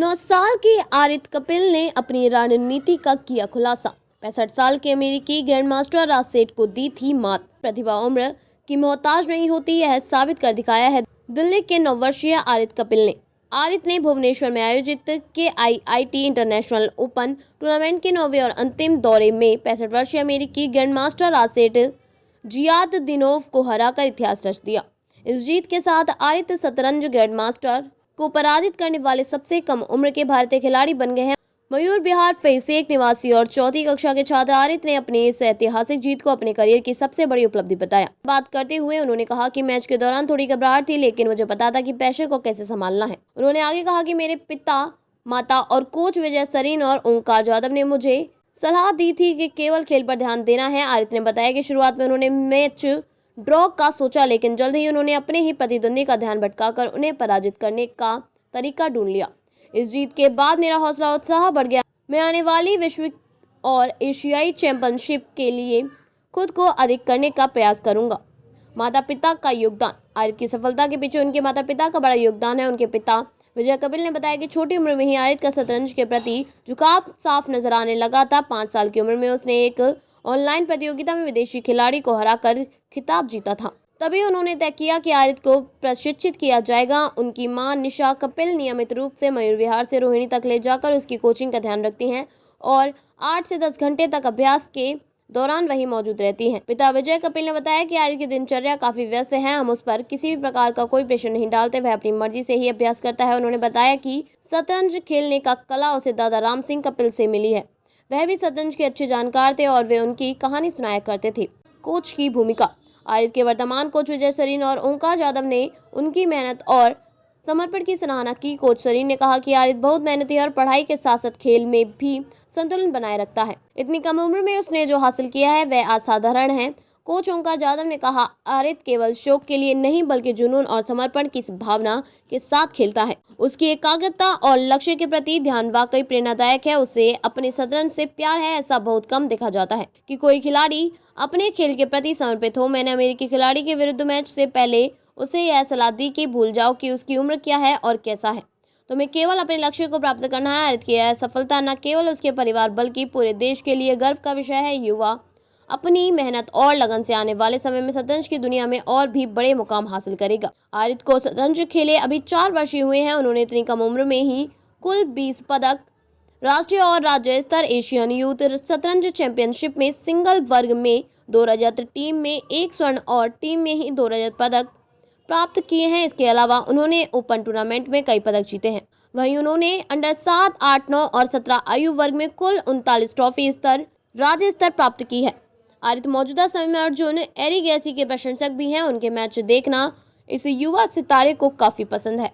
9 साल के आरित कपिल ने अपनी रणनीति का किया खुलासा। 65 साल के अमेरिकी ग्रैंडमास्टर रासेट को दी थी मात। प्रतिभा उम्र की मोहताज नहीं होती, यह साबित कर दिखाया है दिल्ली के 9 वर्षीय आरित कपिल ने। आरित ने भुवनेश्वर में आयोजित KIIT इंटरनेशनल ओपन टूर्नामेंट के 9वें और अंतिम दौरे में 65 वर्षीय अमेरिकी ग्रैंडमास्टर रासेट जियाददिनोव को हराकर इतिहास रच दिया। इस जीत के साथ आरित शतरंज ग्रैंडमास्टर को पराजित करने वाले सबसे कम उम्र के भारतीय खिलाड़ी बन गए हैं। मयूर बिहार फेज से एक निवासी और चौथी कक्षा के छात्र आरित ने अपनी इस ऐतिहासिक जीत को अपने करियर की सबसे बड़ी उपलब्धि बताया। बात करते हुए उन्होंने कहा कि मैच के दौरान थोड़ी घबराहट थी, लेकिन मुझे पता था कि प्रेशर को कैसे संभालना है। उन्होंने आगे कहा कि मेरे पिता, माता और कोच विजय सरीन और ओंकार जाधव ने मुझे सलाह दी थी कि केवल खेल पर ध्यान देना है। आरित ने बताया कि शुरुआत में उन्होंने मैच ड्रॉ का सोचा, लेकिन जल्द ही उन्होंने अपने ही प्रतिद्वंदी का ध्यान भटकाकर उन्हें पराजित करने का तरीका ढूंढ लिया। इस जीत के बाद मेरा हौसला उत्साह बढ़ गया। मैं आने वाली विश्व और एशियाई चैंपियनशिप के लिए खुद को अधिक करने का प्रयास करूंगा। माता पिता का योगदान। आरित की सफलता के पीछे उनके माता पिता का बड़ा योगदान है। उनके पिता विजय कपिल ने बताया कि छोटी उम्र में ही आरित का शतरंज के प्रति झुकाव साफ नजर आने लगा था। 5 साल की उम्र में उसने एक ऑनलाइन प्रतियोगिता में विदेशी खिलाड़ी को हराकर खिताब जीता था। तभी उन्होंने तय किया कि आरित को प्रशिक्षित किया जाएगा। उनकी मां निशा कपिल नियमित रूप से मयूर विहार से रोहिणी तक ले जाकर उसकी कोचिंग का ध्यान रखती हैं और 8 से 10 घंटे तक अभ्यास के दौरान वही मौजूद रहती हैं। पिता विजय कपिल ने बताया कि आरित की दिनचर्या काफी व्यस्त है। हम उस पर किसी भी प्रकार का कोई प्रेशर नहीं डालते, वह अपनी मर्जी से ही अभ्यास करता है। उन्होंने बताया कि शतरंज खेलने का कला उसे दादा राम सिंह कपिल से मिली है। वह भी शतरंज के अच्छे जानकार थे और वे उनकी कहानी सुनाया करते थे। कोच की भूमिका। आरित के वर्तमान कोच विजय सरीन और ओंकार जाधव ने उनकी मेहनत और समर्पण की सराहना की। कोच सरीन ने कहा कि आरित बहुत मेहनती है और पढ़ाई के साथ साथ खेल में भी संतुलन बनाए रखता है। इतनी कम उम्र में उसने जो हासिल किया है वह असाधारण है। कोच ओंकार जाधव ने कहा, आरित केवल शौक के लिए नहीं बल्कि जुनून और समर्पण की भावना के साथ खेलता है। उसकी एकाग्रता और लक्ष्य के प्रति ध्यान वाकई प्रेरणादायक है। उसे अपने शतरंज से प्यार है। ऐसा बहुत कम देखा जाता है कि कोई खिलाड़ी अपने खेल के प्रति समर्पित हो। मैंने अमेरिकी खिलाड़ी के विरुद्ध मैच से पहले उसे यह सलाह दी कि भूल जाओ कि उसकी उम्र क्या है और कैसा है, तुम्हें केवल अपने लक्ष्य को प्राप्त करना है। आरित की यह सफलता न केवल उसके परिवार बल्कि पूरे देश के लिए गर्व का विषय है। युवा अपनी मेहनत और लगन से आने वाले समय में शतरंज की दुनिया में और भी बड़े मुकाम हासिल करेगा। आरित को शतरंज खेले अभी 4 वर्ष हुए हैं। उन्होंने इतनी कम उम्र में ही कुल 20 पदक, राष्ट्रीय और राज्य स्तर एशियन यूथ शतरंज चैंपियनशिप में सिंगल वर्ग में 2 रजत, टीम में 1 स्वर्ण और टीम में ही 2 रजत पदक प्राप्त किए हैं। इसके अलावा उन्होंने ओपन टूर्नामेंट में कई पदक जीते हैं। वहीं उन्होंने अंडर 7, 8, 9 और 17 आयु वर्ग में कुल 39 ट्रॉफी स्तर राज्य स्तर प्राप्त की है। आरित मौजूदा समय में अर्जुन एरिगैसी के प्रशंसक भी हैं। उनके मैच देखना इस युवा सितारे को काफी पसंद है।